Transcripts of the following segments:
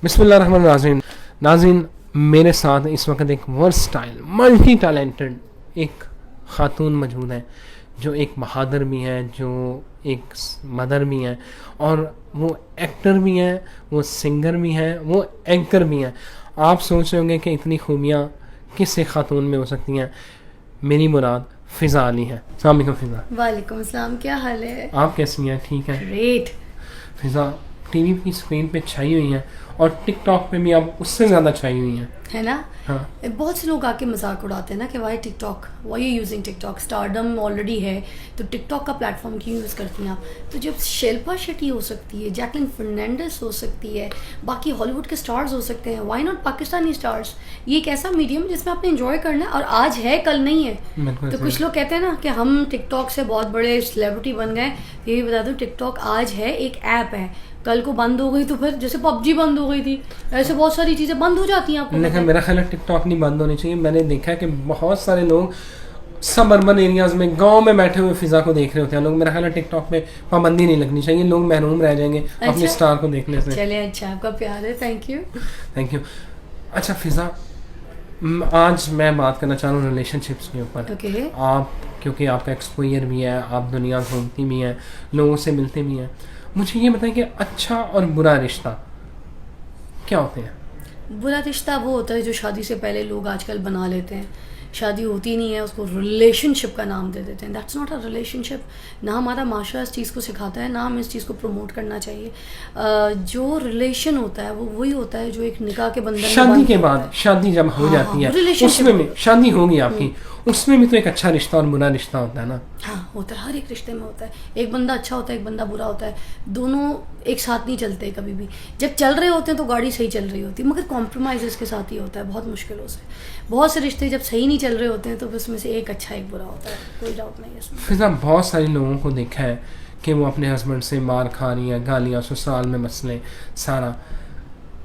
بسم اللہ الرحمن الرحیم. ناظرین, میرے ساتھ اس وقت ایک ورسٹائل ملٹی ٹیلنٹڈ ایک خاتون موجود ہیں, جو ایک بہادر بھی ہیں, جو ایک مدر بھی ہیں, اور وہ ایکٹر بھی ہیں, وہ سنگر بھی ہیں, وہ اینکر بھی ہیں. آپ سوچ رہے ہوں گے کہ اتنی خوبیاں کس ایک خاتون میں ہو سکتی ہیں. میری مراد فضا علی ہے. السلام علیکم فضا. وعلیکم السلام, کیا حال ہے؟ آپ کیسی ہیں؟ ٹھیک ہے. گریٹ. فضا ٹی وی کی اسکرین پہ چھائی ہوئی ہیں, اور ٹک ٹاک پہ بھی آپ اس سے زیادہ چھائی ہوئی ہیں, ہے نا. ہاں. بہت سے لوگ آ کے مذاق اڑاتے ہیں نا کہ why TikTok, why you using TikTok, stardom already ہے تو ٹک ٹاک کا پلیٹ فارم کیوں یوز کرتی ہیں آپ. تو جب شلپا شیٹی ہو سکتی ہے, جیکلین فرنینڈس ہو سکتی ہے, باقی ہالی ووڈ کے اسٹارز ہو سکتے ہیں, وائی ناٹ پاکستانی اسٹارز. یہ ایک ایسا میڈیم جس میں آپ نے انجوائے کرنا ہے, اور آج ہے کل نہیں ہے. تو کچھ لوگ کہتے ہیں نا کہ ہم ٹک ٹاک سے بہت بڑے سیلیبریٹی بن گئے. یہ بھی بتا دوں, ٹک ٹاک آج ہے, ایک ایپ ہے, کل کو بند ہو گئی تو پھر جیسے پب جی بند ہو گئی تھی, ایسے بہت ساری چیزیں بند ہو جاتی ہیں. آپ کو لیکن میرا خیال ہے ٹک ٹاک نہیں بند ہونی چاہیے. میں نے دیکھا ہے کہ بہت سارے لوگ سب اربن ایریاز میں, گاؤں میں بیٹھے ہوئے فضا کو دیکھ رہے ہوتے ہیں لوگ. میرا خیال ہے ٹک ٹاک پہ پابندی نہیں لگنی چاہیے, لوگ محروم رہ جائیں گے اپنے اسٹار کو دیکھنے سے. چلے, اچھا, آپ کا پیار ہے, تھینک یو. Thank you. اچھا فضا, آج میں بات کرنا چاہ رہا ہوں ریلیشن شپس کے اوپر. آپ کیونکہ آپ کا ایکسپوئر بھی ہے, آپ دنیا گھومتی بھی ہیں, لوگوں سے ملتے بھی ہیں, مجھے یہ بتائیں کہ اچھا اور برا رشتہ کیا ہوتے ہیں؟ برا رشتہ وہ ہوتا ہے جو شادی سے پہلے لوگ آج کل بنا لیتے ہیں. شادی ہوتی نہیں ہے, اس کو ریلیشن شپ کا نام دے دیتے ہیں. دیٹس ناٹ اے ریلیشن شپ. نہ ہمارا معاشرہ اس چیز کو سکھاتا ہے, نہ ہمیں اس چیز کو پروموٹ کرنا چاہیے. جو ریلیشن ہوتا ہے وہ وہی ہوتا ہے جو ایک نکاح کے بندھن میں شادی کے بعد, شادی جب ہو جاتی ہے, اس میں شادی ہوگی آپ کی, اس میں بھی تو ایک اچھا رشتہ اور برا رشتہ ہوتا ہے نا. ہاں ہوتا ہے, ہر ایک رشتے میں ہوتا ہے. ایک بندہ اچھا ہوتا ہے, ایک بندہ برا ہوتا ہے, دونوں ایک ساتھ نہیں چلتے کبھی بھی. جب چل رہے ہوتے ہیں تو گاڑی صحیح چل رہی ہوتی ہے, مگر کمپرومائز اس کے ساتھ ہی ہوتا ہے بہت مشکلوں سے. بہت سے رشتے جب صحیح نہیں چل رہے ہوتے ہیں تو اس میں سے ایک اچھا ایک برا ہوتا ہے, کوئی ڈاؤٹ نہیں ہے اس میں. فضا, بہت سارے لوگوں کو دیکھا ہے کہ وہ اپنے ہسبینڈ سے مار کھا رہی ہیں, گالیاں, سسرال میں مسئلے سارا.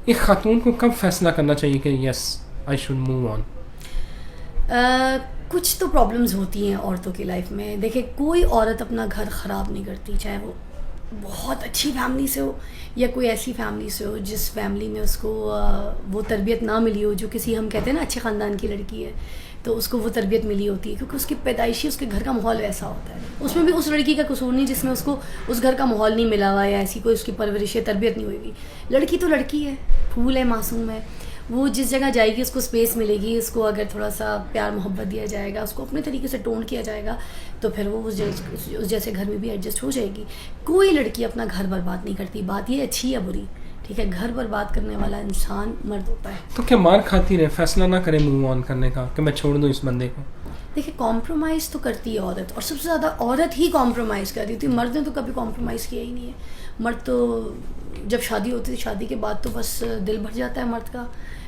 ایک خاتون کو کب فیصلہ کرنا چاہیے کہ یس آئی شوڈ موو آن؟ کچھ تو پرابلمز ہوتی ہیں عورتوں کی لائف میں. دیکھیں, کوئی عورت اپنا گھر خراب نہیں کرتی, چاہے وہ بہت اچھی فیملی سے ہو یا کوئی ایسی فیملی سے ہو جس فیملی میں اس کو وہ تربیت نہ ملی ہو, جو کسی ہم کہتے ہیں نا اچھے خاندان کی لڑکی ہے تو اس کو وہ تربیت ملی ہوتی ہے, کیونکہ اس کی پیدائشی اس کے گھر کا ماحول ویسا ہوتا ہے. اس میں بھی اس لڑکی کا قصور نہیں جس میں اس کو اس گھر کا ماحول نہیں ملا ہوا, یا ایسی کوئی اس کی پرورش یا تربیت نہیں ہوئی ہوئی. لڑکی تو لڑکی ہے, پھول ہے, معصوم ہے, وہ جس جگہ جائے گی اس کو اسپیس ملے گی. اس کو اگر تھوڑا سا پیار محبت دیا جائے گا, اس کو اپنے طریقے سے ٹون کیا جائے گا, تو پھر وہ اس جیسے گھر میں بھی ایڈجسٹ ہو جائے گی. کوئی لڑکی اپنا گھر برباد نہیں کرتی. بات یہ اچھی یا بری, ٹھیک ہے, گھر برباد کرنے والا انسان مرد ہوتا ہے. تو کیا مار کھاتی رہے, فیصلہ نہ کرے موو آن کرنے کا کہ میں چھوڑ دوں اس بندے کو؟ دیکھیں, کمپرومائز تو کرتی ہے عورت, اور سب سے زیادہ عورت ہی کمپرومائز کر رہی تھی. مرد نے تو کبھی کمپرومائز کیا ہی نہیں ہے. مرد تو جب شادی ہوتی تھی, شادی کے بعد تو بس دل بھر جاتا ہے مرد کا.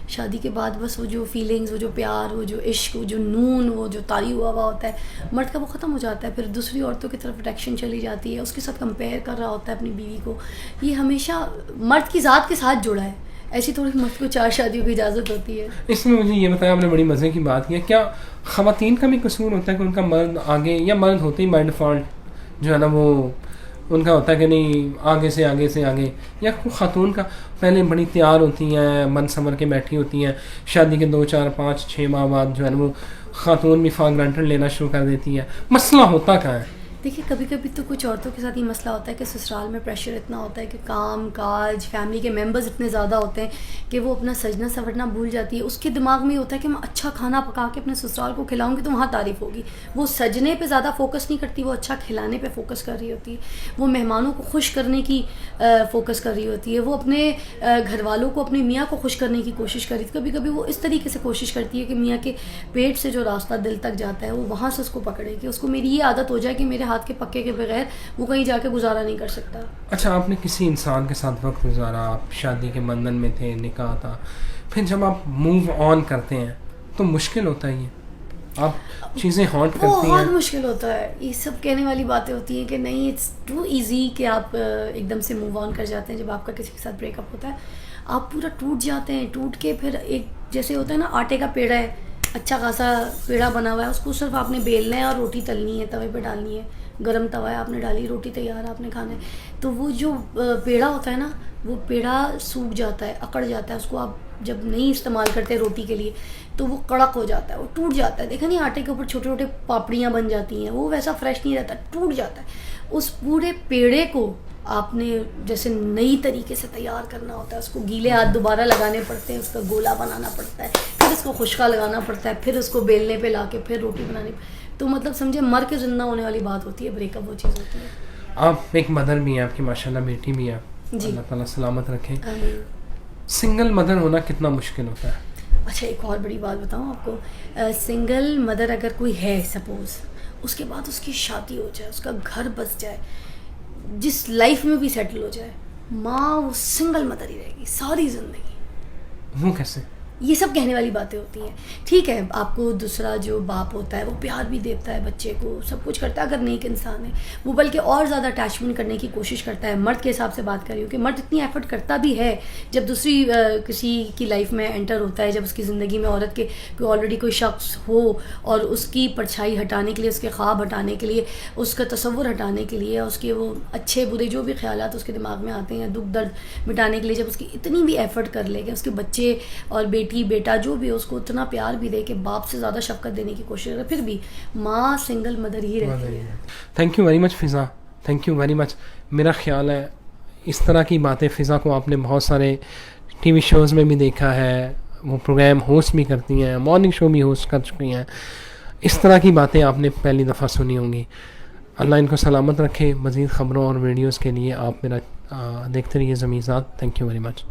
شادی کے بعد بس وہ جو فیلنگز, وہ جو پیار, وہ جو عشق, وہ جو نون, وہ جو تاری ہوا ہوتا ہے مرد کا, وہ ختم ہو جاتا ہے. پھر دوسری عورتوں کی طرف اٹریکشن چلی جاتی ہے, اس کے ساتھ کمپیئر کر رہا ہوتا ہے اپنی بیوی کو. یہ ہمیشہ مرد کی ذات کے ساتھ جڑا ہے. ایسی تھوڑی مرد کو 4 شادیوں کی اجازت ہوتی ہے. اس میں مجھے یہ بتایا, آپ نے بڑی مزے کی بات کی, کیا خواتین کا بھی قصور ہوتا ہے کہ ان کا مرد آگے, یا مرد ہوتے ہی بائی ڈیفالٹ جو ہے نا وہ ان کا ہوتا ہے کہ نہیں آگے سے آگے, یا خاتون کا پہلے بڑی تیار ہوتی ہیں, من سمر کے بیٹھی ہوتی ہیں, شادی کے 2 4 5 6 ماہ بعد جو ہے نا وہ خاتون بھی فار گرانٹڈ لینا شروع کر دیتی ہے. مسئلہ ہوتا کہاں ہے؟ دیکھیے, کبھی کبھی تو کچھ عورتوں کے ساتھ یہ مسئلہ ہوتا ہے کہ سسرال میں پریشر اتنا ہوتا ہے کہ کام کاج, فیملی کے ممبرز اتنے زیادہ ہوتے ہیں کہ وہ اپنا سجنا سنورنا بھول جاتی ہے. اس کے دماغ میں یہ ہوتا ہے کہ میں اچھا کھانا پکا کے اپنے سسرال کو کھلاؤں گی تو وہاں تعریف ہوگی. وہ سجنے پہ زیادہ فوکس نہیں کرتی, وہ اچھا کھلانے پہ فوکس کر رہی ہوتی ہے, وہ مہمانوں کو خوش کرنے کی فوکس کر رہی ہوتی ہے, وہ اپنے گھر والوں کو, اپنے میاں کو خوش کرنے کی کوشش کر رہی ہے. کبھی کبھی وہ اس طریقے سے کوشش کرتی ہے کہ میاں کے پیٹ سے جو راستہ دل تک جاتا ہے وہ وہاں سے اس کو پکڑے, کہ اس کو میری یہ عادت ہو جائے کہ میرے ہاتھ کے پکے کے بغیر وہ کہیں جا کے گزارا نہیں کر سکتا. اچھا, آپ نے کسی انسان کے ساتھ وقت گزارا, آپ شادی کے بندھن میں تھے, نکاح تھا, پھر جب آپ موو آن کرتے ہیں تو مشکل ہوتا ہے, یہ آپ چیزیں ہانٹ کرتی ہیں, بہت مشکل ہوتا ہے. یہ سب کہنے والی باتیں ہوتی ہیں کہ نہیں, اٹس ٹو ایزی کہ آپ ایک دم سے موو آن کر جاتے ہیں. جب آپ کا کسی کے ساتھ بریک اپ ہوتا ہے آپ پورا ٹوٹ جاتے ہیں, ٹوٹ کے پھر ایک جیسے ہوتا ہے نا آٹے کا پیڑا ہے, اچھا خاصا پیڑا بنا ہوا ہے, اس کو صرف آپ نے بیلنا ہے اور روٹی تلنی ہے, توے پہ ڈالنی ہے, گرم توا ہے، آپ نے ڈالی روٹی تیار، آپ نے کھانا ہے. تو وہ جو پیڑا ہوتا ہے نا، وہ پیڑا سوکھ جاتا ہے، اکڑ جاتا ہے. اس کو آپ جب نہیں استعمال کرتے روٹی کے لیے تو وہ کڑک ہو جاتا ہے، وہ ٹوٹ جاتا ہے. دیکھا نہیں آٹے کے اوپر چھوٹے چھوٹے پاپڑیاں بن جاتی ہیں، وہ ویسا فریش نہیں رہتا، ٹوٹ جاتا ہے. اس پورے پیڑے کو آپ نے جیسے نئی طریقے سے تیار کرنا ہوتا ہے. اس کو گیلے ہاتھ دوبارہ لگانے پڑتے ہیں، اس کا گولا بنانا پڑتا ہے، پھر اس کو خشکا لگانا پڑتا ہے، پھر اس کو بیلنے پہ لا کے پھر روٹی بنانی. تو مطلب سمجھے مر کے زندہ ہونے والی بات ہوتی ہے، بریک اپ وہ چیز ہوتی ہے. آپ ایک مدر بھی ہیں، آپ کی ماشاءاللہ بیٹی بھی ہے، جی اللہ تعالیٰ سلامت رکھے. آمین. سنگل مدر ہونا کتنا مشکل ہوتا ہے؟ اچھا ایک اور بڑی بات بتاؤں آپ کو، سنگل مدر اگر کوئی ہے سپوز، اس کے بعد اس کی شادی ہو جائے، اس کا گھر بس جائے، جس لائف میں بھی سیٹل ہو جائے، ماں وہ سنگل مدر ہی رہے گی ساری زندگی. وہ کیسے؟ یہ سب کہنے والی باتیں ہوتی ہیں. ٹھیک ہے آپ کو دوسرا جو باپ ہوتا ہے وہ پیار بھی دیتا ہے بچے کو، سب کچھ کرتا ہے، اگر نیک انسان ہے وہ بلکہ اور زیادہ اٹیچمنٹ کرنے کی کوشش کرتا ہے. مرد کے حساب سے بات کر رہی ہوں کہ مرد اتنی ایفرٹ کرتا بھی ہے جب دوسری کسی کی لائف میں انٹر ہوتا ہے، جب اس کی زندگی میں عورت کے کوئی آلریڈی کوئی شخص ہو اور اس کی پرچھائی ہٹانے کے لیے، اس کے خواب ہٹانے کے لیے، اس کا تصور ہٹانے کے لیے، اس کے وہ اچھے برے جو بھی خیالات اس کے دماغ میں آتے ہیں، دکھ درد مٹانے کے لیے، جب اس کی اتنی بھی ایفرٹ کر لے کہ اس کے بچے اور بیٹا جو بھی اس کو اتنا پیار بھی دے کہ باپ سے زیادہ شفقت دینے کی کوشش کرے، پھر بھی ماں سنگل مدر ہی رہتی ہے. تھینک یو ویری مچ فضا، تھینک یو ویری مچ. میرا خیال ہے اس طرح کی باتیں فضا کو آپ نے بہت سارے ٹی وی شوز میں بھی دیکھا ہے، وہ پروگرام ہوسٹ بھی کرتی ہیں، مارننگ شو بھی ہوسٹ کر چکی ہیں. اس طرح کی باتیں آپ نے پہلی دفعہ سنی ہوں گی. اللہ ان کو سلامت رکھے. مزید خبروں اور ویڈیوز کے لیے آپ میرا دیکھتے رہیے زمین ذات. Thank you very much.